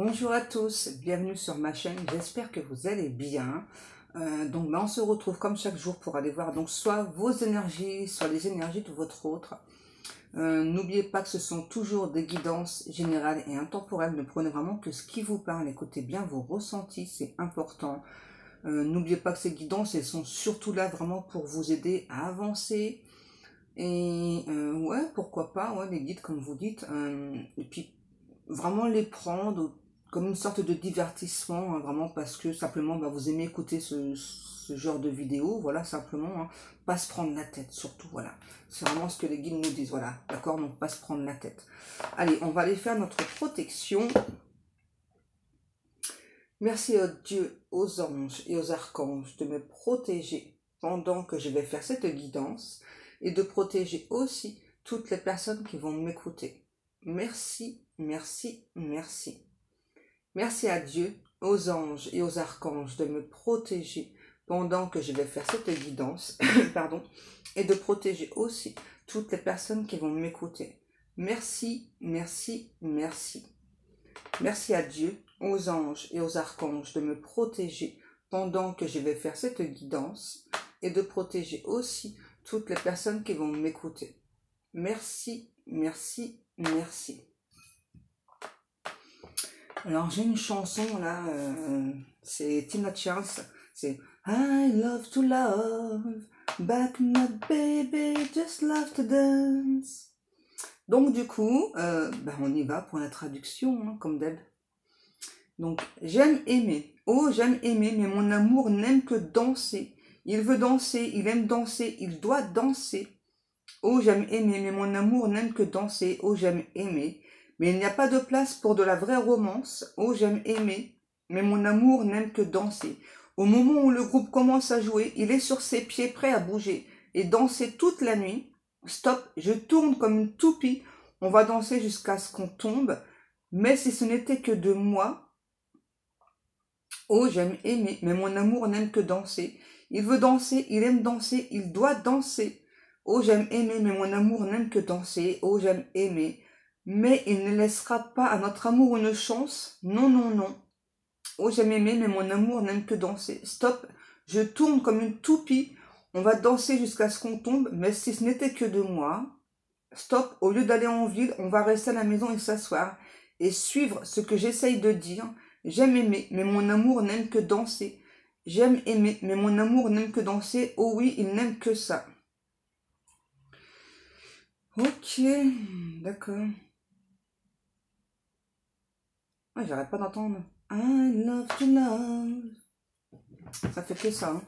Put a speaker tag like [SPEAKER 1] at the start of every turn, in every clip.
[SPEAKER 1] Bonjour à tous, bienvenue sur ma chaîne, j'espère que vous allez bien. On se retrouve comme chaque jour pour aller voir donc soit vos énergies, soit les énergies de votre autre. N'oubliez pas que ce sont toujours des guidances générales et intemporelles, ne prenez vraiment que ce qui vous parle, écoutez bien vos ressentis, c'est important. N'oubliez pas que ces guidances, elles sont surtout là vraiment pour vous aider à avancer. Et ouais, pourquoi pas, ouais, les guides comme vous dites, et puis vraiment les prendre comme une sorte de divertissement, hein, vraiment parce que simplement vous aimez écouter ce genre de vidéo, voilà, simplement, hein, pas se prendre la tête, surtout, voilà. C'est vraiment ce que les guides nous disent, voilà, d'accord, donc pas se prendre la tête. Allez, on va aller faire notre protection. Merci à Dieu, aux anges et aux archanges de me protéger pendant que je vais faire cette guidance et de protéger aussi toutes les personnes qui vont m'écouter. Merci, merci, merci. Merci à Dieu, aux anges et aux archanges de me protéger pendant que je vais faire cette guidance, pardon, et de protéger aussi toutes les personnes qui vont m'écouter. Merci, merci, merci. Merci à Dieu, aux anges et aux archanges de me protéger pendant que je vais faire cette guidance et de protéger aussi toutes les personnes qui vont m'écouter. Merci, merci, merci. Alors j'ai une chanson là, c'est Tina Charles, c'est I love to love, back my baby, just love to dance. Donc du coup, on y va pour la traduction, hein, comme d'hab. Donc j'aime aimer, oh j'aime aimer, mais mon amour n'aime que danser. Il veut danser, il aime danser, il doit danser. Oh j'aime aimer, mais mon amour n'aime que danser, oh j'aime aimer. Mais il n'y a pas de place pour de la vraie romance. Oh, j'aime aimer, mais mon amour n'aime que danser. Au moment où le groupe commence à jouer, il est sur ses pieds prêt à bouger et danser toute la nuit. Stop, je tourne comme une toupie. On va danser jusqu'à ce qu'on tombe. Mais si ce n'était que de moi. Oh, j'aime aimer, mais mon amour n'aime que danser. Il veut danser, il aime danser, il doit danser. Oh, j'aime aimer, mais mon amour n'aime que danser. Oh, j'aime aimer. Mais il ne laissera pas à notre amour une chance. Non, non, non. Oh, j'aime aimer, mais mon amour n'aime que danser. Stop, je tourne comme une toupie. On va danser jusqu'à ce qu'on tombe, mais si ce n'était que de moi. Stop, au lieu d'aller en ville, on va rester à la maison et s'asseoir et suivre ce que j'essaye de dire. J'aime aimer, mais mon amour n'aime que danser. J'aime aimer, mais mon amour n'aime que danser. Oh oui, il n'aime que ça. Ok, d'accord. Ah, j'arrête pas d'entendre. I love to love. Ça fait que ça. Hein.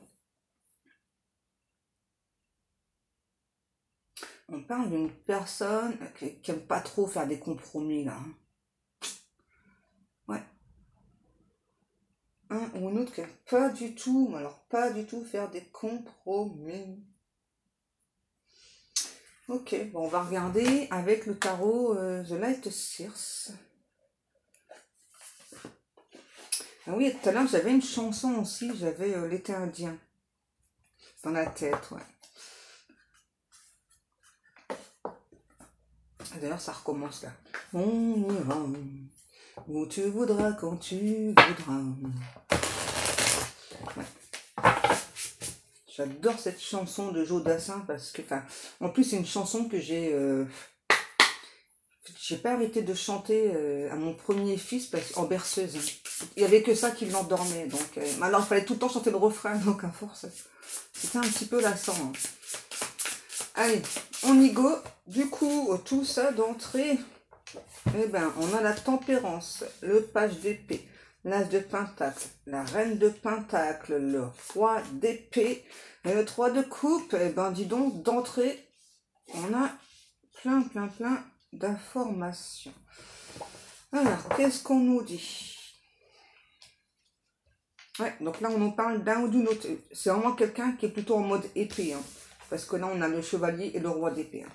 [SPEAKER 1] On parle d'une personne qui aime pas trop faire des compromis là. Ouais. Un ou une autre qui aime pas du tout, alors pas du tout faire des compromis. Ok, bon, on va regarder avec le tarot The Light Seers. Ah oui, tout à l'heure j'avais une chanson aussi, j'avais l'été indien dans la tête, ouais. D'ailleurs ça recommence là. On ira où tu voudras quand tu voudras. Ouais. J'adore cette chanson de Joe Dassin parce que, en plus c'est une chanson que j'ai pas arrêté de chanter à mon premier fils en berceuse. Hein. Il y avait que ça qui l'endormait, donc alors il fallait tout le temps chanter le refrain, donc à force c'était un petit peu lassant. Hein. Allez, on y go. Du coup, tout ça d'entrée, on a la tempérance, le page d'épée, l'as de pentacle, la reine de pentacle, le roi d'épée, et le 3 de coupe. Dis donc, d'entrée, on a plein d'informations. Alors, qu'est-ce qu'on nous dit? Ouais, donc là, on nous parle d'un ou d'une autre. C'est vraiment quelqu'un qui est plutôt en mode épée, hein, parce que là, on a le chevalier et le roi d'épée. Hein.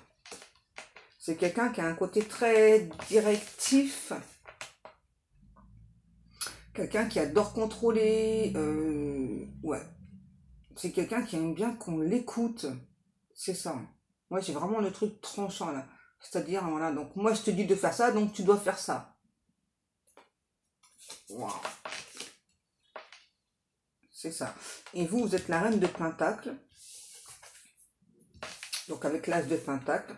[SPEAKER 1] C'est quelqu'un qui a un côté très directif. Quelqu'un qui adore contrôler. Ouais. C'est quelqu'un qui aime bien qu'on l'écoute. C'est ça. Hein. Moi, j'ai vraiment le truc tranchant, là. C'est-à-dire, voilà, donc moi, je te dis de faire ça, donc tu dois faire ça. Waouh. C'est ça. Et vous, vous êtes la reine de Pentacle. Donc avec l'as de Pentacle.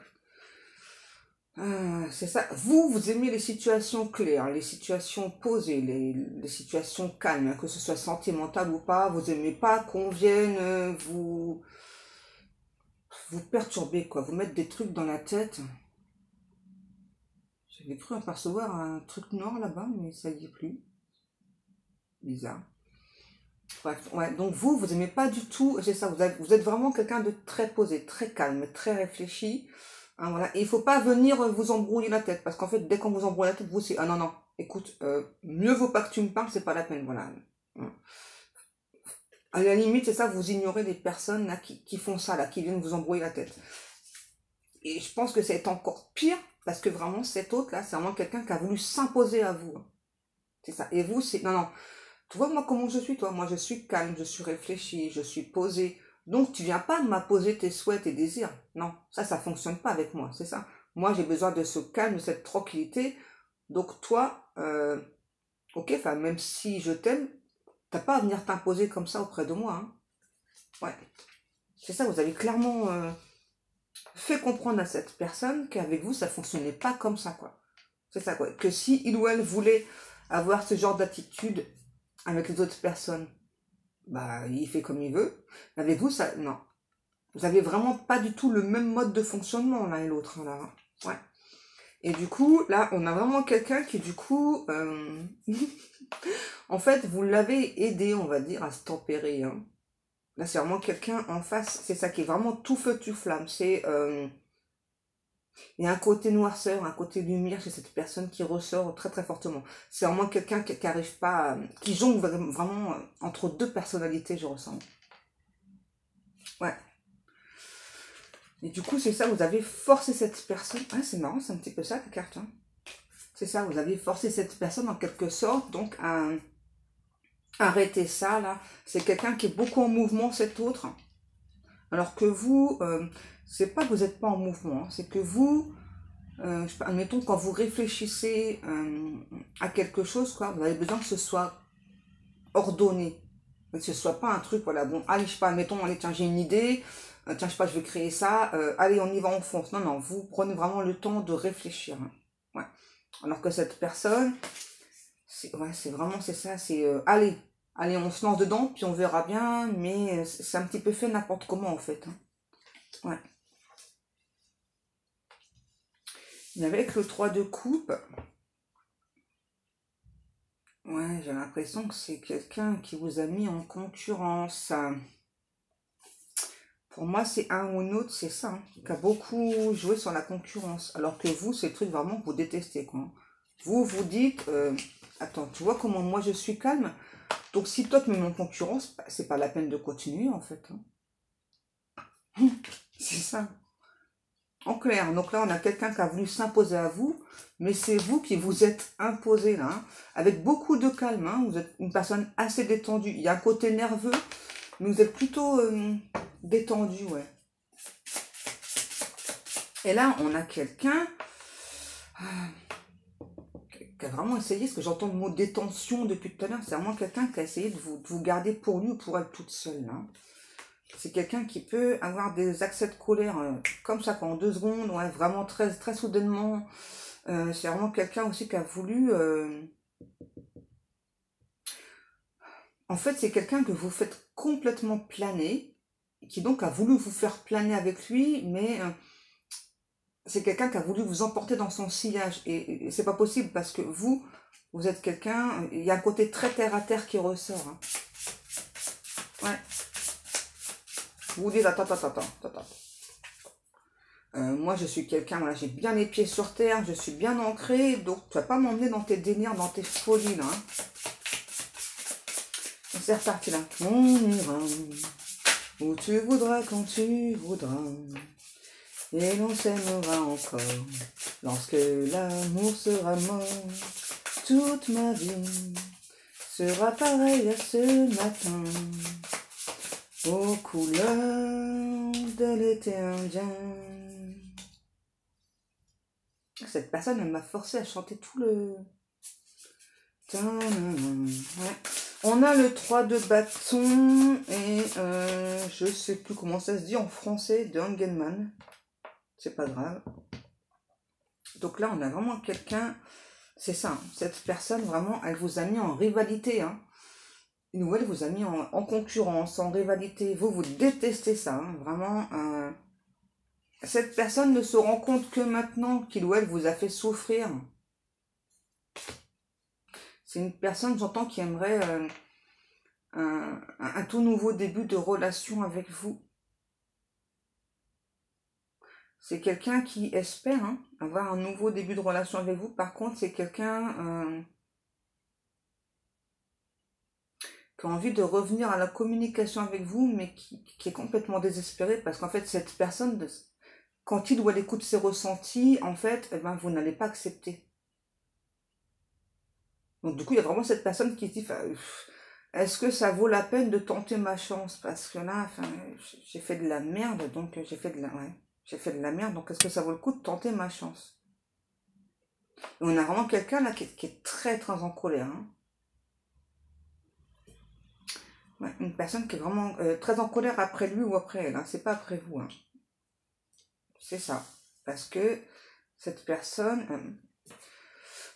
[SPEAKER 1] C'est ça. Vous aimez les situations claires, les situations posées, les situations calmes, hein, que ce soit sentimental ou pas. Vous aimez pas qu'on vienne vous perturber, quoi. Vous mettre des trucs dans la tête. J'avais cru apercevoir un truc noir là-bas, mais ça y est plus. Bizarre. Bref, ouais, donc vous aimez pas du tout, c'est ça, vous êtes vraiment quelqu'un de très posé, très calme, très réfléchi. Hein, voilà. Et il faut pas venir vous embrouiller la tête, parce qu'en fait, dès qu'on vous embrouille la tête, vous c'est, ah non, non, écoute, mieux vaut pas que tu me parles, c'est pas la peine, voilà. Hein. À la limite, c'est ça, vous ignorez les personnes là, qui font ça, là, qui viennent vous embrouiller la tête. Et je pense que c'est encore pire, parce que vraiment, cet autre là, c'est vraiment quelqu'un qui a voulu s'imposer à vous. Hein. C'est ça. Et vous, c'est, non, non. Tu vois, moi, comment je suis, toi? Moi, je suis calme, je suis réfléchi, je suis posé. Donc, tu viens pas de m'imposer tes souhaits, tes désirs. Non, ça fonctionne pas avec moi, c'est ça. Moi, j'ai besoin de ce calme, de cette tranquillité. Donc, toi, ok, enfin, même si je t'aime, t'as pas à venir t'imposer comme ça auprès de moi. Hein. Ouais, c'est ça, vous avez clairement fait comprendre à cette personne qu'avec vous, ça fonctionnait pas comme ça, quoi. C'est ça, quoi. Que si il ou elle voulait avoir ce genre d'attitude avec les autres personnes, bah, il fait comme il veut. Avec vous, ça, non. Vous avez vraiment pas du tout le même mode de fonctionnement, l'un et l'autre, là. Ouais. Et du coup, là, on a vraiment quelqu'un qui, du coup, en fait, vous l'avez aidé, on va dire, à se tempérer. Hein. Là, c'est vraiment quelqu'un en face, c'est ça qui est vraiment tout feu, tout flamme. C'est, il y a un côté noirceur, un côté lumière chez cette personne qui ressort très très fortement. C'est vraiment quelqu'un qui arrive pas, qui jongle vraiment entre deux personnalités, je ressens. Ouais. Et du coup, c'est ça, vous avez forcé cette personne. Ah, c'est marrant, c'est un petit peu ça, la carte. Hein. C'est ça, vous avez forcé cette personne en quelque sorte, donc à arrêter ça, là. C'est quelqu'un qui est beaucoup en mouvement, cet autre. Alors que vous, c'est pas que vous n'êtes pas en mouvement, hein, c'est que vous, admettons, quand vous réfléchissez à quelque chose, quoi, vous avez besoin que ce soit ordonné. Que ce soit pas un truc, voilà, bon, allez, je sais pas, admettons, allez, tiens, j'ai une idée, tiens, je sais pas, je vais créer ça, allez, on y va, on fonce. Non, non, vous prenez vraiment le temps de réfléchir. Hein. Ouais. Alors que cette personne, c'est ouais, vraiment, c'est ça, c'est, allez, on se lance dedans, puis on verra bien, mais c'est un petit peu fait n'importe comment, en fait. Hein. Ouais. Et avec le 3 de coupe, ouais, j'ai l'impression que c'est quelqu'un qui vous a mis en concurrence. Pour moi, c'est un ou une autre, c'est ça, hein, qui a beaucoup joué sur la concurrence. Alors que vous, c'est le truc vraiment que vous détestez, quoi. Vous, vous dites, attends, tu vois comment moi je suis calme? Donc si toi tu me mets en concurrence, bah, c'est pas la peine de continuer, en fait. Hein. C'est ça. En clair, donc là, on a quelqu'un qui a voulu s'imposer à vous, mais c'est vous qui vous êtes imposé, là, hein, avec beaucoup de calme. Hein, vous êtes une personne assez détendue. Il y a un côté nerveux, mais vous êtes plutôt détendu, ouais. Et là, on a quelqu'un qui a vraiment essayé, parce que j'entends le mot détention depuis tout à l'heure, c'est vraiment quelqu'un qui a essayé de vous garder pour lui ou pour elle toute seule. Hein. C'est quelqu'un qui peut avoir des accès de colère comme ça, en 2 secondes, ouais, vraiment très, très soudainement. C'est vraiment quelqu'un aussi qui a voulu... En fait, c'est quelqu'un que vous faites complètement planer, qui donc a voulu vous faire planer avec lui, mais c'est quelqu'un qui a voulu vous emporter dans son sillage. Et c'est pas possible parce que vous êtes quelqu'un... Il y a un côté très terre-à-terre qui ressort. Hein. Ouais. Vous dites, attends. Moi, je suis quelqu'un, voilà, j'ai bien les pieds sur terre, je suis bien ancré, donc tu vas pas m'emmener dans tes délires, dans tes folies, là. Hein. C'est reparti, là. On ira où tu voudras, quand tu voudras, et l'on s'aimera encore, lorsque l'amour sera mort. Toute ma vie sera pareille à ce matin, aux couleurs de l'été indien. Cette personne, elle m'a forcé à chanter tout le Ouais. On a le 3 de bâton et je sais plus comment ça se dit en français, de Engelmann. C'est pas grave. Donc là, on a vraiment quelqu'un, c'est ça, hein, cette personne vraiment, elle vous a mis en rivalité. Hein. Ou elle vous a mis en concurrence, en rivalité. Vous détestez ça, hein, vraiment. Cette personne ne se rend compte que maintenant qu'il ou elle vous a fait souffrir. C'est une personne, j'entends, qui aimerait un tout nouveau début de relation avec vous. C'est quelqu'un qui espère hein, avoir un nouveau début de relation avec vous. Par contre, c'est quelqu'un qui a envie de revenir à la communication avec vous, mais qui est complètement désespéré parce qu'en fait, cette personne, quand il ou elle écoute ses ressentis, en fait, eh ben, vous n'allez pas accepter. Donc du coup, il y a vraiment cette personne qui se dit, est-ce que ça vaut la peine de tenter ma chance? Parce que là, j'ai fait de la merde, donc j'ai fait de la... Ouais, j'ai fait de la merde, donc est-ce que ça vaut le coup de tenter ma chance? Et on a vraiment quelqu'un là qui est très très en colère. Hein. Ouais, une personne qui est vraiment très en colère après lui ou après elle. Hein. C'est pas après vous. Hein. C'est ça. Parce que cette personne...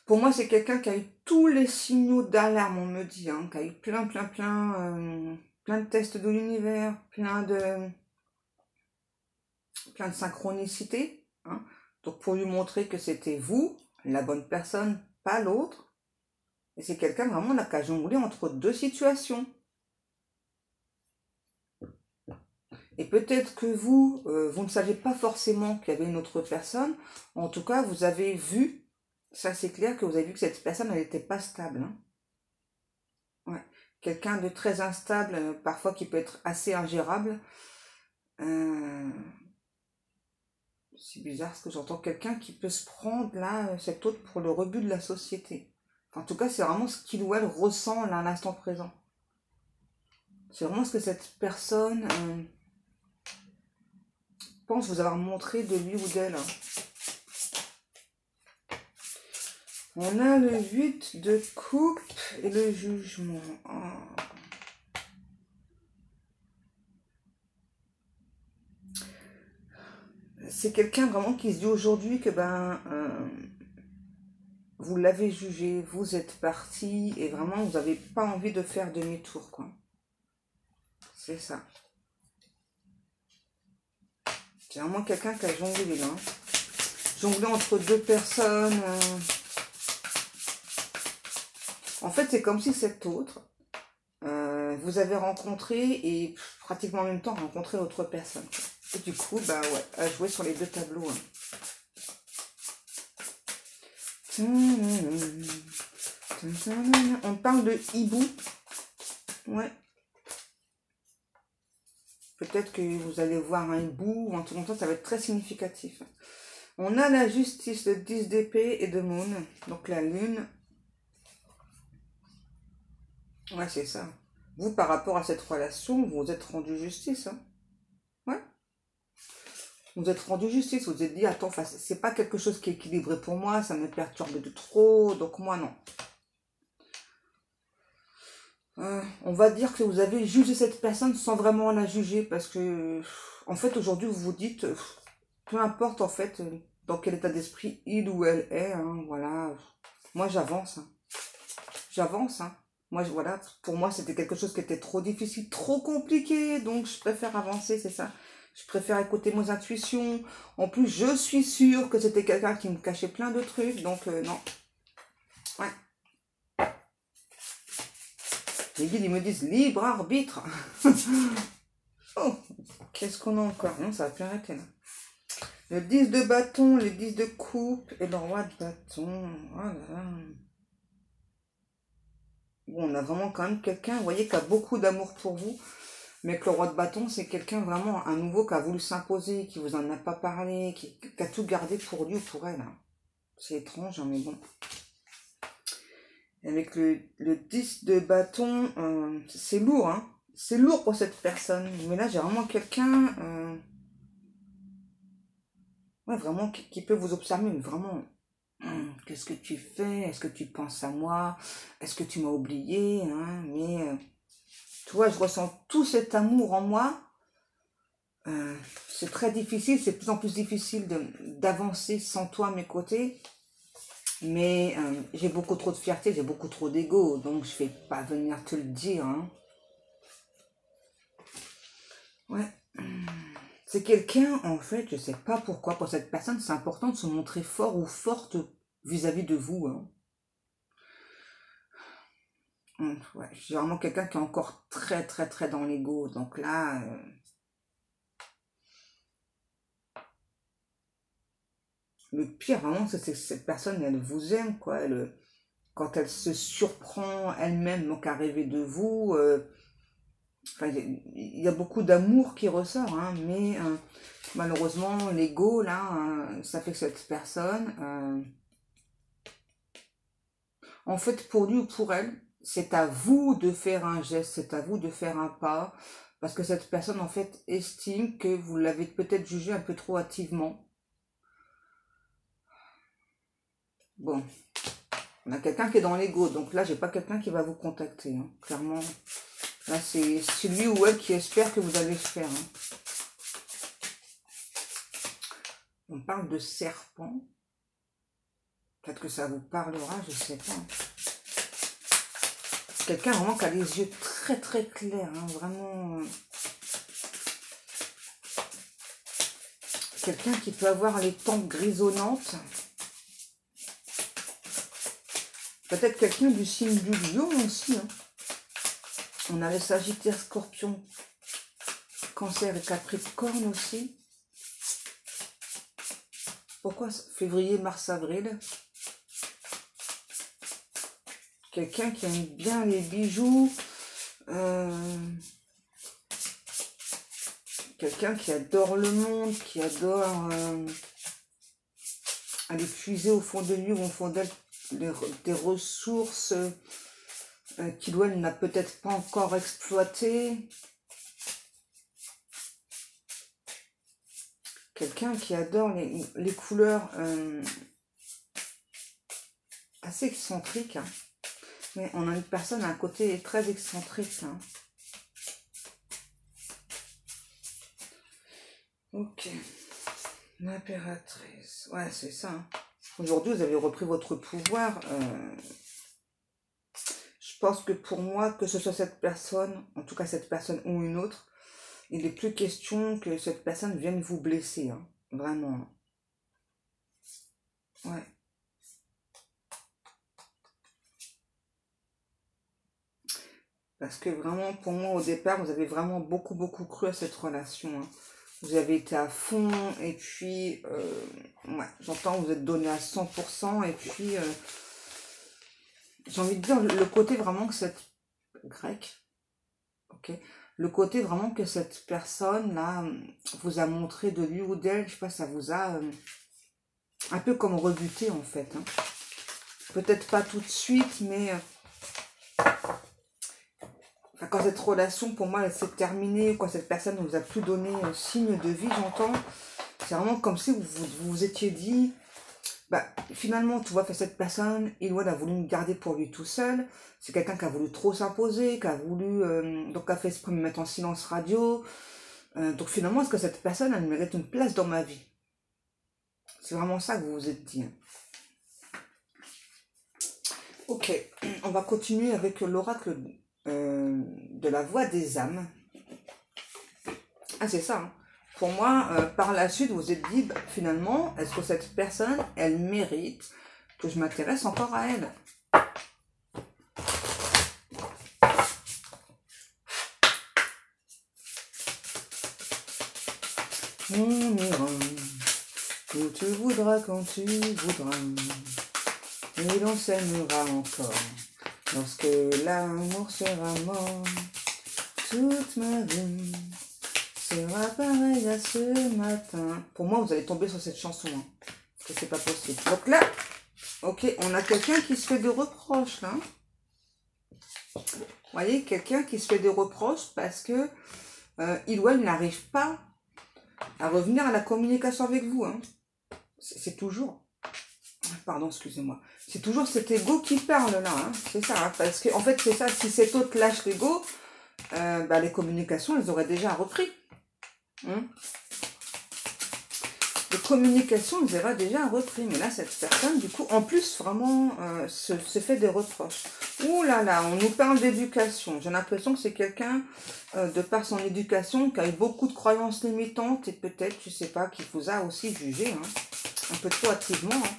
[SPEAKER 1] pour moi, c'est quelqu'un qui a eu tous les signaux d'alarme, on me dit, hein, qui a eu plein de tests de l'univers, plein de synchronicité. Hein. Donc, pour lui montrer que c'était vous, la bonne personne, pas l'autre. Et c'est quelqu'un vraiment là, qui a jonglé entre deux situations. Et peut-être que vous, vous ne saviez pas forcément qu'il y avait une autre personne. En tout cas, vous avez vu, ça c'est clair, que vous avez vu que cette personne, elle n'était pas stable. Hein. Ouais. Quelqu'un de très instable, parfois qui peut être assez ingérable. C'est bizarre parce que j'entends quelqu'un qui peut se prendre là, cet autre pour le rebut de la société. En tout cas, c'est vraiment ce qu'il ou elle ressent là à l'instant présent. C'est vraiment ce que cette personne pense vous avoir montré de lui ou d'elle. On a le 8 de coupe et le jugement. Oh. C'est quelqu'un vraiment qui se dit aujourd'hui que vous l'avez jugé, vous êtes parti et vraiment vous n'avez pas envie de faire demi-tour quoi. C'est ça. C'est vraiment quelqu'un qui a jonglé là. Jonglé entre deux personnes. En fait, c'est comme si cet autre, vous avez rencontré et pratiquement en même temps rencontré l'autre personne. Et du coup, bah ouais, à jouer sur les deux tableaux. Hein. On parle de hibou. Ouais. Peut-être que vous allez voir un hibou ou un truc comme ça va être très significatif. On a la justice, le 10 d'épée et de moon. Donc la lune. Ouais, c'est ça. Vous, par rapport à cette relation, vous vous êtes rendu justice. Hein. Ouais. Vous êtes rendu justice. Vous vous êtes dit, attends, c'est pas quelque chose qui est équilibré pour moi, ça me perturbe de trop, donc moi non. On va dire que vous avez jugé cette personne sans vraiment la juger parce que, en fait, aujourd'hui, vous vous dites, peu importe en fait dans quel état d'esprit il ou elle est, hein, voilà. Moi, j'avance. Hein. J'avance. Hein. Moi, voilà, pour moi, c'était quelque chose qui était trop difficile, trop compliqué, donc je préfère avancer, c'est ça. Je préfère écouter mes intuitions. En plus, je suis sûre que c'était quelqu'un qui me cachait plein de trucs, donc non. Ouais. Les guides, ils me disent libre arbitre. Oh, qu'est-ce qu'on a encore? Non, ça va plus arrêter là. Le 10 de bâton, le 10 de coupe et le roi de bâton. Voilà. Bon, on a vraiment quand même quelqu'un, vous voyez, qui a beaucoup d'amour pour vous. Mais que le roi de bâton, c'est quelqu'un vraiment, un nouveau qui a voulu s'imposer, qui vous en a pas parlé, qui a tout gardé pour lui ou pour elle. Hein. C'est étrange, hein, mais bon. Avec le 10 de bâton, c'est lourd, hein. C'est lourd pour cette personne. Mais là, j'ai vraiment quelqu'un... ouais, vraiment, qui peut vous observer, mais vraiment Qu'est-ce que tu fais? Est-ce que tu penses à moi? Est-ce que tu m'as oublié, hein? Mais tu vois, je ressens tout cet amour en moi. C'est très difficile, c'est de plus en plus difficile d'avancer sans toi à mes côtés. Mais j'ai beaucoup trop de fierté, j'ai beaucoup trop d'ego, donc je vais pas venir te le dire, hein. Ouais. C'est quelqu'un, en fait, je sais pas pourquoi, pour cette personne, c'est important de se montrer fort ou forte vis-à-vis de vous, hein. Ouais, je suis vraiment quelqu'un qui est encore très, très, très dans l'ego. Donc là, le pire, vraiment, c'est que cette personne, elle vous aime, quoi. Quand elle se surprend elle-même, donc à rêver de vous, enfin, il y a beaucoup d'amour qui ressort, hein, mais malheureusement, l'ego, là, ça fait que cette personne, en fait, pour lui ou pour elle, c'est à vous de faire un geste, c'est à vous de faire un pas, parce que cette personne, en fait, estime que vous l'avez peut-être jugé un peu trop hâtivement. Bon, on a quelqu'un qui est dans l'ego, donc là, j'ai pas quelqu'un qui va vous contacter, hein, clairement. Là, c'est lui ou elle qui espère que vous allez le faire, hein. On parle de serpent. Peut-être que ça vous parlera, je sais pas. Quelqu'un vraiment qui a les yeux très très clairs, hein, vraiment. Quelqu'un qui peut avoir les tempes grisonnantes. Peut-être quelqu'un du signe du lion aussi, hein. On a les Sagittaires, Scorpion, Cancer et Capricorne aussi. Pourquoi février, mars, avril? Quelqu'un qui aime bien les bijoux. Quelqu'un qui adore le monde, qui adore aller puiser au fond de lui ou au fond d'elle des ressources qu'il ou elle n'a peut-être pas encore exploitées. Quelqu'un qui adore les couleurs assez excentriques, hein. Mais on a une personne à un côté très excentrique, hein. Ok. L'impératrice. Ouais, c'est ça, hein. Aujourd'hui, vous avez repris votre pouvoir. Je pense que pour moi, que ce soit cette personne, en tout cas cette personne ou une autre, il n'est plus question que cette personne vienne vous blesser, hein. Vraiment. Ouais. Parce que vraiment, pour moi, au départ, vous avez vraiment beaucoup, beaucoup cru à cette relation, hein. Vous avez été à fond, et puis, ouais, j'entends, vous êtes donné à 100%, et puis, j'ai envie de dire, le côté vraiment que cette... Grec, ok, le côté vraiment que cette personne-là vous a montré de lui ou d'elle, je sais pas, ça vous a un peu comme rebuté, en fait, hein. Peut-être pas tout de suite, mais... quand cette relation, pour moi, elle s'est terminée, quand cette personne ne vous a plus donné signe de vie, j'entends, c'est vraiment comme si vous vous étiez dit, bah, finalement, tu vois, cette personne, il a voulu me garder pour lui tout seul, c'est quelqu'un qui a voulu trop s'imposer, qui a voulu, donc qui a fait exprès de me mettre en silence radio, donc finalement, est-ce que cette personne, elle mérite une place dans ma vie? C'est vraiment ça que vous vous êtes dit, hein. Ok, on va continuer avec l'oracle de la voix des âmes. Ah, c'est ça, hein. Pour moi, par la suite, vous vous êtes dit, bah, finalement, est-ce que cette personne, elle mérite que je m'intéresse encore à elle? On ira où tu voudras quand tu voudras, et l'on s'aimera encore lorsque l'amour sera mort. Toute ma vie sera pareil à ce matin. Pour moi, vous allez tomber sur cette chanson, hein, parce que c'est pas possible. Donc là, ok, on a quelqu'un qui se fait des reproches, là. Vous voyez, quelqu'un qui se fait des reproches parce que il ou elle n'arrive pas à revenir à la communication avec vous, hein. C'est toujours. Pardon, excusez-moi. C'est toujours cet ego qui parle là, hein. C'est ça, hein, parce que en fait c'est ça, si cet autre lâche l'ego, bah, les communications, elles auraient déjà repris. Hein. Les communications, elles auraient déjà repris. Mais là, cette personne, du coup, en plus, vraiment, se fait des reproches. Ouh là là, on nous parle d'éducation. J'ai l'impression que c'est quelqu'un, de par son éducation, qui a eu beaucoup de croyances limitantes et peut-être, je sais pas, qui vous a aussi jugé, hein, un peu trop activement. Hein.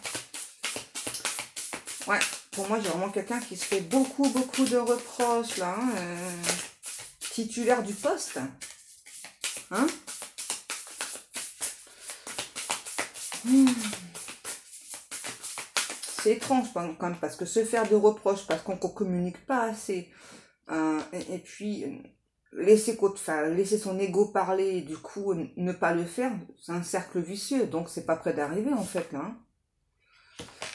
[SPEAKER 1] Ouais, pour moi, j'ai vraiment quelqu'un qui se fait beaucoup de reproches, là. Hein, titulaire du poste. Hein? C'est étrange, quand même, parce que se faire des reproches, parce qu'on ne communique pas assez, et puis laisser son ego parler, et du coup, ne pas le faire, c'est un cercle vicieux, donc c'est pas près d'arriver, en fait, là. Hein.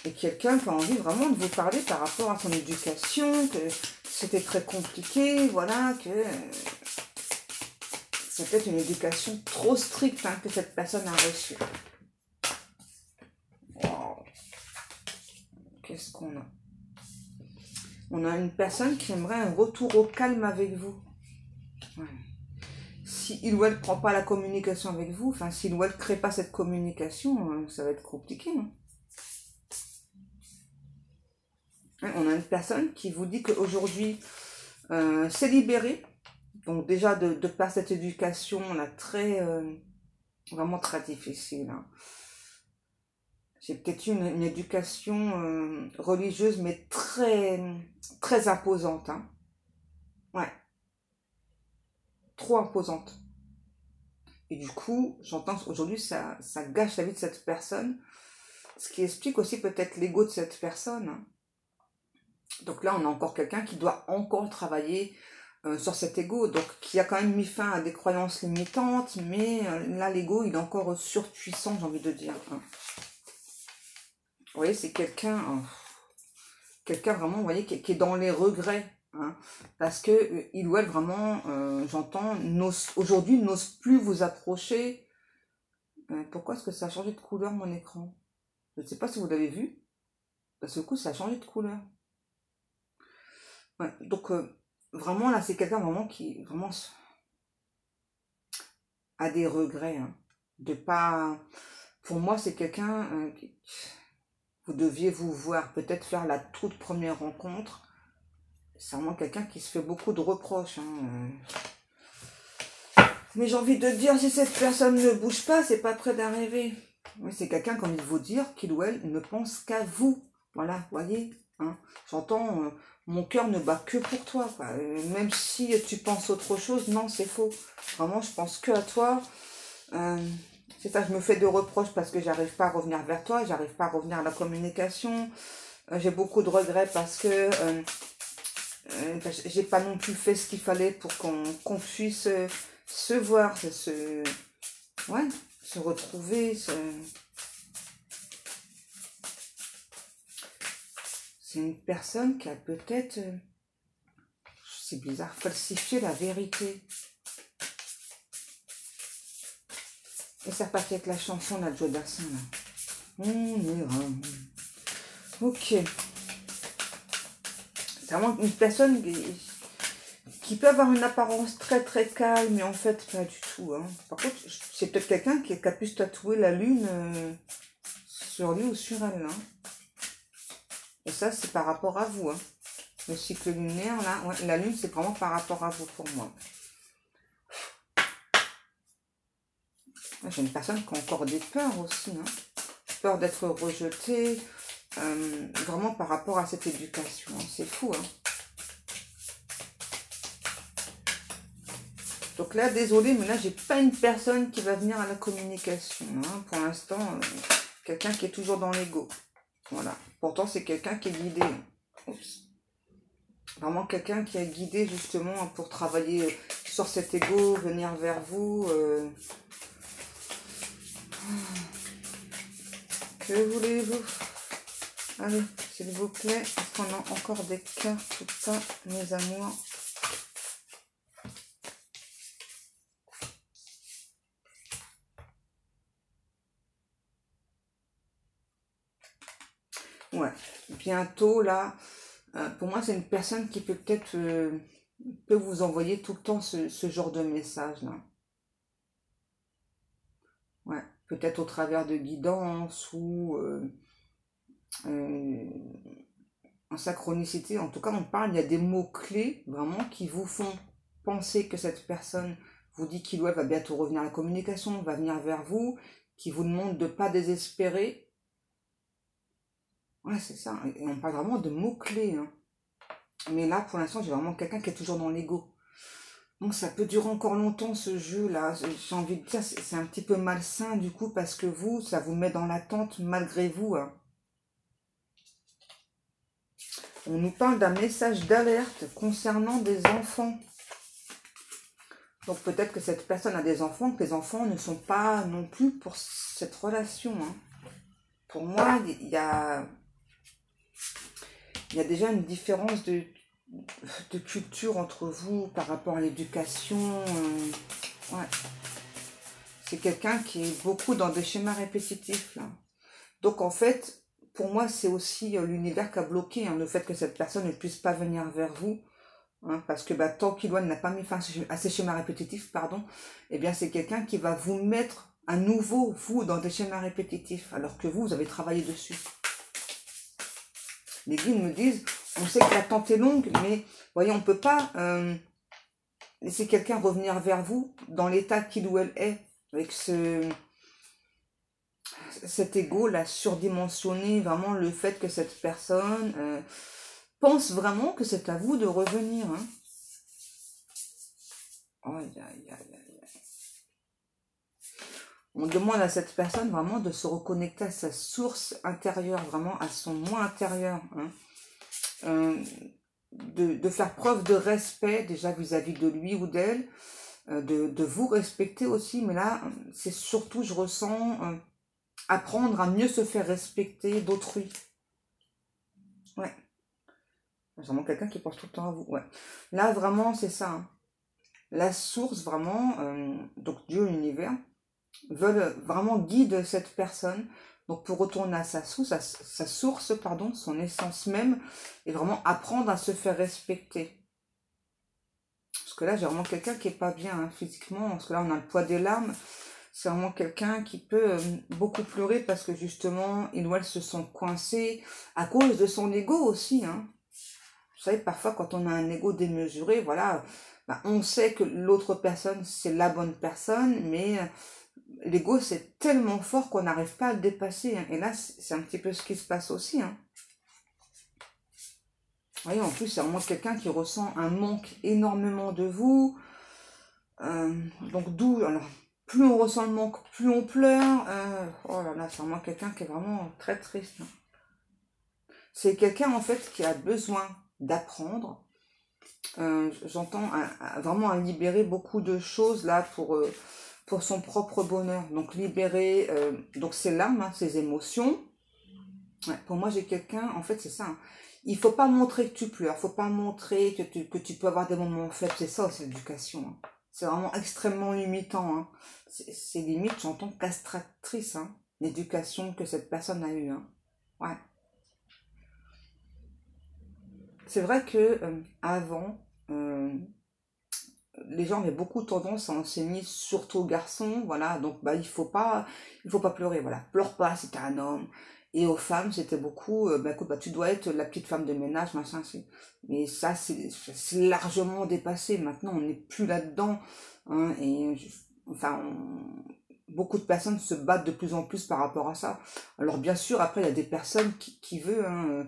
[SPEAKER 1] Et quelqu'un qui a envie vraiment de vous parler par rapport à son éducation, que c'était très compliqué, voilà, que c'est peut-être une éducation trop stricte, hein, que cette personne a reçue. Wow. Qu'est-ce qu'on a? On a une personne qui aimerait un retour au calme avec vous. Ouais. Si il ou elle ne prend pas la communication avec vous, enfin, si il ou elle ne crée pas cette communication, ça va être compliqué. Hein. On a une personne qui vous dit qu'aujourd'hui, c'est libéré. Donc déjà, de par cette éducation, là, vraiment très difficile. Hein. J'ai peut-être eu une éducation religieuse, mais très imposante. Hein. Ouais, trop imposante. Et du coup, j'entends aujourd'hui, ça gâche la vie de cette personne. Ce qui explique aussi peut-être l'ego de cette personne. Hein. Donc là, on a encore quelqu'un qui doit encore travailler sur cet ego, donc qui a quand même mis fin à des croyances limitantes, mais là, l'ego, il est encore surpuissant, j'ai envie de dire. Hein. Vous voyez, c'est quelqu'un vraiment, vous voyez, qui est dans les regrets, hein, parce que il ou elle vraiment, j'entends, aujourd'hui n'ose plus vous approcher. Pourquoi est-ce que ça a changé de couleur mon écran? Je ne sais pas si vous l'avez vu, parce que du coup, ça a changé de couleur. Ouais, donc, vraiment, là, c'est quelqu'un vraiment qui vraiment a des regrets. Hein, de pas... Pour moi, c'est quelqu'un... vous deviez vous voir, peut-être faire la toute première rencontre. C'est vraiment quelqu'un qui se fait beaucoup de reproches. Hein, Mais j'ai envie de dire, si cette personne ne bouge pas, c'est pas près d'arriver. Oui, c'est quelqu'un qui a envie de vous dire qu'il ou elle ne pense qu'à vous. Voilà, voyez. Hein. J'entends, mon cœur ne bat que pour toi. Quoi. Même si tu penses autre chose, non, c'est faux. Vraiment, je pense que à toi. C'est ça, je me fais de reproches parce que j'arrive pas à revenir vers toi, j'arrive pas à revenir à la communication. J'ai beaucoup de regrets parce que j'ai pas non plus fait ce qu'il fallait pour qu'on puisse se voir, ouais, se retrouver. C'est une personne qui a peut-être, c'est bizarre, falsifié la vérité. Et ça part avec la chanson là, de Joe Dassin, là. On ira. Ok. C'est vraiment une personne qui peut avoir une apparence très calme, mais en fait pas du tout. Hein. Par contre, c'est peut-être quelqu'un qui a pu se tatouer la lune sur lui ou sur elle. Hein. Et ça, c'est par rapport à vous. Hein. Le cycle lunaire, là, ouais, la lune, c'est vraiment par rapport à vous pour moi. J'ai une personne qui a encore des peurs aussi. Hein. Peur d'être rejetée. Vraiment par rapport à cette éducation. Hein. C'est fou. Hein. Donc là, désolé, mais là, j'ai pas une personne qui va venir à la communication. Hein. Pour l'instant, quelqu'un qui est toujours dans l'ego. Voilà. Pourtant, c'est quelqu'un qui est guidé. Oups. Vraiment quelqu'un qui est guidé justement pour travailler sur cet ego, venir vers vous. Que voulez-vous? Allez, s'il vous plaît, est-ce qu'on a encore des cartes ou pas, mes amours? Ouais, bientôt, là, pour moi, c'est une personne qui peut peut-être peut vous envoyer tout le temps ce genre de message, là. Ouais, peut-être au travers de guidance ou euh, en synchronicité. En tout cas, on parle, il y a des mots-clés, vraiment, qui vous font penser que cette personne vous dit qu'il ou elle va bientôt revenir à la communication, va venir vers vous, qui vous demande de ne pas désespérer. Ouais, c'est ça. Et on parle vraiment de mots-clés, hein. Mais là, pour l'instant, j'ai vraiment quelqu'un qui est toujours dans l'ego. Donc ça peut durer encore longtemps ce jeu-là. J'ai envie de dire, c'est un petit peu malsain du coup, parce que vous, ça vous met dans l'attente malgré vous, hein. On nous parle d'un message d'alerte concernant des enfants. Donc peut-être que cette personne a des enfants, que les enfants ne sont pas non plus pour cette relation, hein. Pour moi, il y a déjà une différence de culture entre vous par rapport à l'éducation. Ouais. C'est quelqu'un qui est beaucoup dans des schémas répétitifs, là. Donc en fait, pour moi, c'est aussi l'univers qui a bloqué, hein, le fait que cette personne ne puisse pas venir vers vous. Hein, parce que bah, tant qu'Iloine n'a pas mis fin à ces schémas répétitifs, pardon, eh bien c'est quelqu'un qui va vous mettre à nouveau, vous, dans des schémas répétitifs, alors que vous avez travaillé dessus. Les guides me disent, on sait que l'attente est longue, mais voyez, on ne peut pas laisser quelqu'un revenir vers vous dans l'état qu'il ou elle est, avec cet ego là surdimensionné, vraiment le fait que cette personne pense vraiment que c'est à vous de revenir, hein. Oh, on demande à cette personne vraiment de se reconnecter à sa source intérieure, vraiment à son moi intérieur, hein. De faire preuve de respect déjà vis-à-vis de lui ou d'elle, de vous respecter aussi, mais là, c'est surtout, je ressens, apprendre à mieux se faire respecter d'autrui. Ouais. C'est vraiment quelqu'un qui pense tout le temps à vous. Ouais. Là, vraiment, c'est ça, hein. La source, vraiment, donc Dieu, l'univers, veulent vraiment guide cette personne. Donc pour retourner à sa source, pardon, son essence même, et vraiment apprendre à se faire respecter. Parce que là, j'ai vraiment quelqu'un qui est pas bien, hein, physiquement, parce que là, on a le poids des larmes. C'est vraiment quelqu'un qui peut beaucoup pleurer parce que justement, il ou elle se sent coincé à cause de son ego aussi, hein. Vous savez, parfois, quand on a un ego démesuré, voilà, bah, on sait que l'autre personne, c'est la bonne personne, mais l'ego, c'est tellement fort qu'on n'arrive pas à le dépasser, hein. Et là, c'est un petit peu ce qui se passe aussi, hein. Vous voyez, en plus, c'est vraiment quelqu'un qui ressent un manque énormément de vous. Donc, d'où, alors, plus on ressent le manque, plus on pleure. Oh là là, c'est vraiment quelqu'un qui est vraiment très triste, hein. C'est quelqu'un, en fait, qui a besoin d'apprendre. J'entends vraiment à libérer beaucoup de choses, là, pour son propre bonheur. Donc, libérer donc ses larmes, hein, ses émotions. Ouais, pour moi, j'ai quelqu'un, en fait, c'est ça, hein. Il faut pas montrer que tu pleures, faut pas montrer que tu peux avoir des moments faibles, c'est ça, c'est l'éducation, hein. C'est vraiment extrêmement limitant, hein. C'est limite, j'entends castratrice, hein, l'éducation que cette personne a eue, hein. Ouais. C'est vrai que avant, les gens avaient beaucoup tendance à enseigner surtout aux garçons, voilà, donc bah il faut pas pleurer, voilà, pleure pas si t'es un homme. Et aux femmes, c'était beaucoup, bah écoute, bah tu dois être la petite femme de ménage, machin, mais ça c'est largement dépassé. Maintenant, on n'est plus là-dedans, hein, enfin, beaucoup de personnes se battent de plus en plus par rapport à ça. Alors bien sûr, après il y a des personnes qui veulent, hein,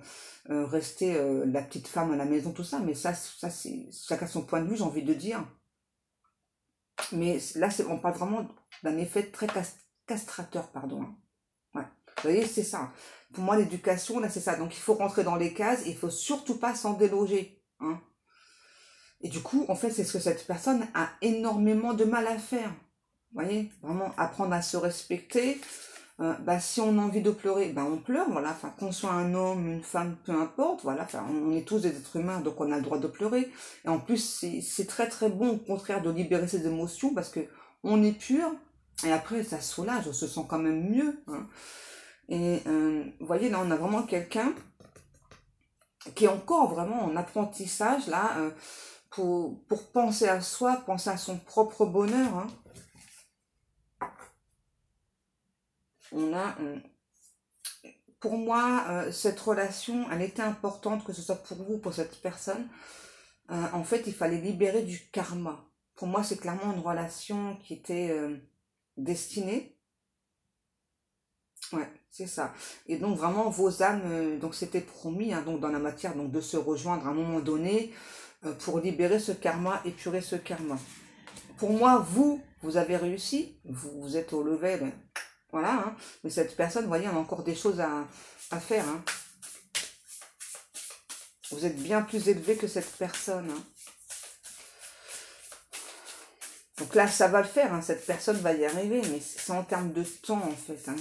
[SPEAKER 1] rester la petite femme à la maison, tout ça, mais ça c'est chacun son point de vue, j'ai envie de dire. Mais là, on parle vraiment d'un effet très castrateur, pardon, hein. Ouais. Vous voyez, c'est ça. Pour moi, l'éducation, là, c'est ça. Donc, il faut rentrer dans les cases, il faut surtout pas s'en déloger, hein. Et du coup, en fait, c'est ce que cette personne a énormément de mal à faire. Vous voyez, vraiment apprendre à se respecter. Bah, si on a envie de pleurer, bah, on pleure, voilà. Enfin, qu'on soit un homme, une femme, peu importe, voilà. Enfin, on est tous des êtres humains, donc on a le droit de pleurer. Et en plus, c'est très très bon, au contraire, de libérer ses émotions parce que on est pur. Et après, ça soulage, on se sent quand même mieux, hein. Et vous voyez, là, on a vraiment quelqu'un qui est encore vraiment en apprentissage, là, pour penser à soi, penser à son propre bonheur. Hein. On a... pour moi, cette relation, elle était importante, que ce soit pour vous, pour cette personne. En fait, il fallait libérer du karma. Pour moi, c'est clairement une relation qui était destinée. Ouais, c'est ça. Et donc, vraiment, vos âmes, donc c'était promis, hein, donc dans la matière, donc de se rejoindre à un moment donné pour libérer ce karma, épurer ce karma. Pour moi, vous avez réussi, vous êtes au level, voilà, hein, mais cette personne, vous voyez, on a encore des choses à faire. Hein. Vous êtes bien plus élevé que cette personne. Hein. Donc là, ça va le faire, hein, cette personne va y arriver, mais c'est en termes de temps, en fait. Hein,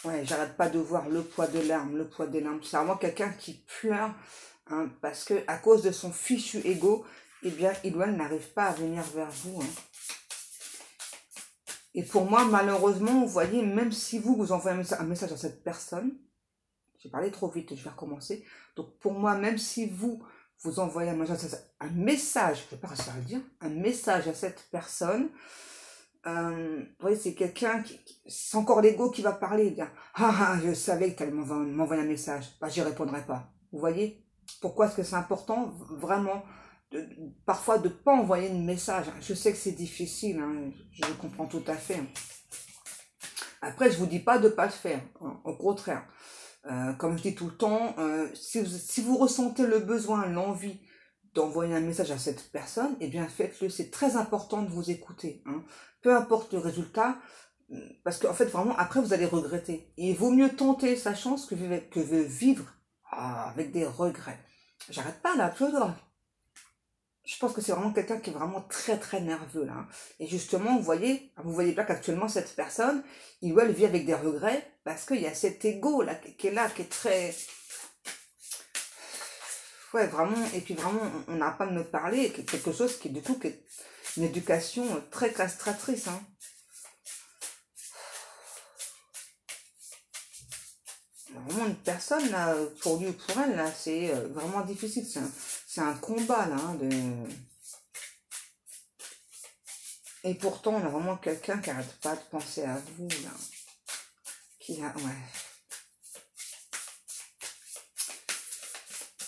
[SPEAKER 1] ouais, j'arrête pas de voir le poids de larmes, le poids des larmes. C'est vraiment quelqu'un qui pleure, hein, parce que à cause de son fichu ego, eh bien, il ou elle n'arrive pas à venir vers vous. Hein. Et pour moi, malheureusement, vous voyez, même si vous envoyez un message à cette personne, j'ai parlé trop vite, je vais recommencer. Donc pour moi, même si vous envoyez un message, je ne vais pas réussir à le dire, un message à cette personne, vous voyez, c'est quelqu'un c'est encore l'ego qui va parler, il dit, ah, je savais que tu allais m'envoyer un message, bah, j'y répondrai pas. Vous voyez, pourquoi est-ce que c'est important, vraiment, parfois de ne pas envoyer un message. Je sais que c'est difficile, hein, je le comprends tout à fait. Après, je ne vous dis pas de ne pas le faire, hein, au contraire. Comme je dis tout le temps, si vous ressentez le besoin, l'envie d'envoyer un message à cette personne, eh bien faites-le, c'est très important de vous écouter. Hein. Peu importe le résultat, parce qu'en fait, vraiment, après, vous allez regretter. Et il vaut mieux tenter sa chance que vivre avec des regrets. J'arrête pas là, je pense que c'est vraiment quelqu'un qui est vraiment très très nerveux là. Et justement, vous voyez bien qu'actuellement cette personne, il ou elle vit avec des regrets parce qu'il y a cet ego là qui est là, qui est très... Ouais, vraiment, et puis vraiment, on n'a pas de me parler, quelque chose qui du coup, qui est une éducation très castratrice. Hein. Vraiment une personne là, pour lui ou pour elle, là, c'est vraiment difficile. C'est un combat là, hein, Et pourtant, on a vraiment quelqu'un qui n'arrête pas de penser à vous, là. Ouais.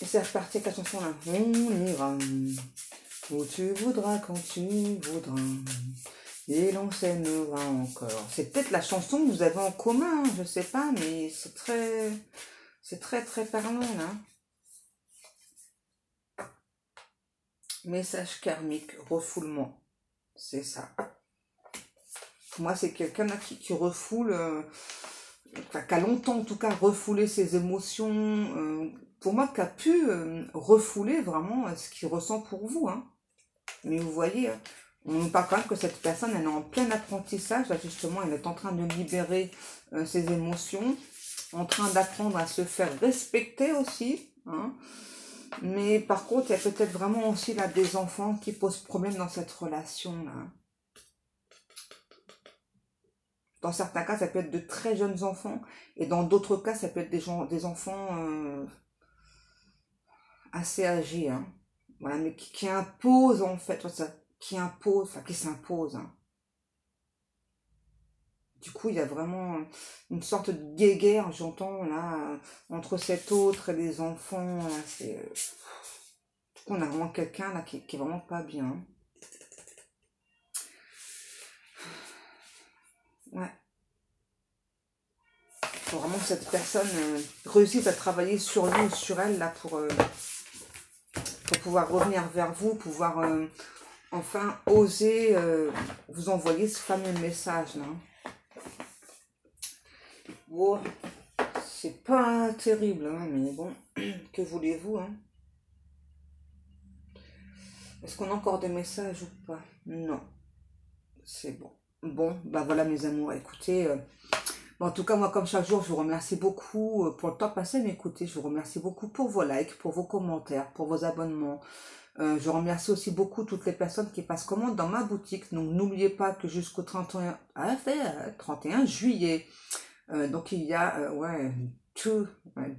[SPEAKER 1] Et c'est reparti avec la chanson, là. On ira où tu voudras, quand tu voudras. Et l'on s'aimera encore. C'est peut-être la chanson que vous avez en commun, hein, je sais pas, mais c'est très, très parlant, là. Message karmique, refoulement. C'est ça. Moi, c'est quelqu'un qui refoule, qui a longtemps en tout cas refoulé ses émotions, pour moi, qui a pu refouler vraiment ce qu'il ressent pour vous. Hein. Mais vous voyez, on nous parle quand même que cette personne, elle est en plein apprentissage, là justement, elle est en train de libérer ses émotions, en train d'apprendre à se faire respecter aussi. Hein. Mais par contre, il y a peut-être vraiment aussi là des enfants qui posent problème dans cette relation-là. Dans certains cas, ça peut être de très jeunes enfants, et dans d'autres cas, ça peut être des enfants assez âgés, hein. Voilà, mais qui imposent en fait, qui s'imposent. Hein. Du coup, il y a vraiment une sorte de guéguerre, j'entends là, entre cet autre et les enfants. On a vraiment quelqu'un là qui est vraiment pas bien. Ouais. Faut vraiment que cette personne réussisse à travailler sur lui ou sur elle là pour pouvoir revenir vers vous, pouvoir enfin oser vous envoyer ce fameux message là. Bon, c'est pas terrible, hein, mais bon, que voulez-vous, hein? Est-ce qu'on a encore des messages ou pas? Non, c'est bon. Bon, bah voilà mes amours, écoutez, en tout cas moi comme chaque jour je vous remercie beaucoup pour le temps passé à m'écouter, je vous remercie beaucoup pour vos likes, pour vos commentaires, pour vos abonnements. Je remercie aussi beaucoup toutes les personnes qui passent commande dans ma boutique, donc n'oubliez pas que jusqu'au 31 juillet, Donc il y a ouais,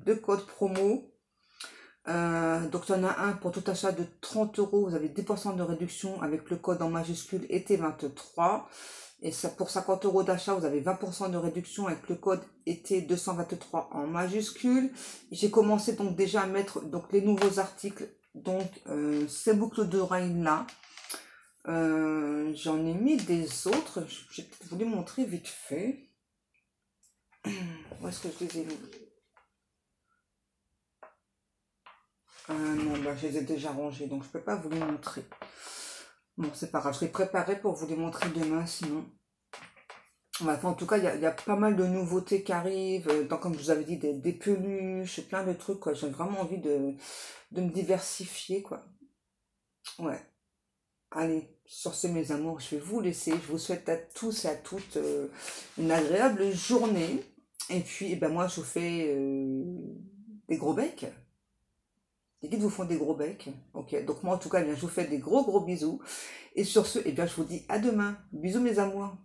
[SPEAKER 1] deux codes promo. Donc il y en a un pour tout achat de 30 euros, vous avez 10% de réduction avec le code en majuscule été23. Et ça, pour 50 euros d'achat, vous avez 20% de réduction avec le code été223 en majuscule. J'ai commencé donc déjà à mettre donc les nouveaux articles, donc ces boucles d'oreilles là. J'en ai mis des autres, je vais peut-être vous les montrer vite fait. Où est-ce que je les ai mis? Non, bah, je les ai déjà rangés, donc je peux pas vous les montrer. Bon, c'est pas grave, je vais préparer pour vous les montrer demain, sinon. Enfin, en tout cas, il y a pas mal de nouveautés qui arrivent. Donc, comme je vous avais dit, des peluches, plein de trucs, quoi. J'ai vraiment envie de me diversifier, quoi. Ouais. Allez, sur ce, mes amours, je vais vous laisser. Je vous souhaite à tous et à toutes une agréable journée. Et puis, eh ben, moi, je vous fais des gros becs. Les guides vous font des gros becs. Ok, donc moi, en tout cas, eh bien, je vous fais des gros bisous. Et sur ce, eh bien, je vous dis à demain. Bisous, mes amours.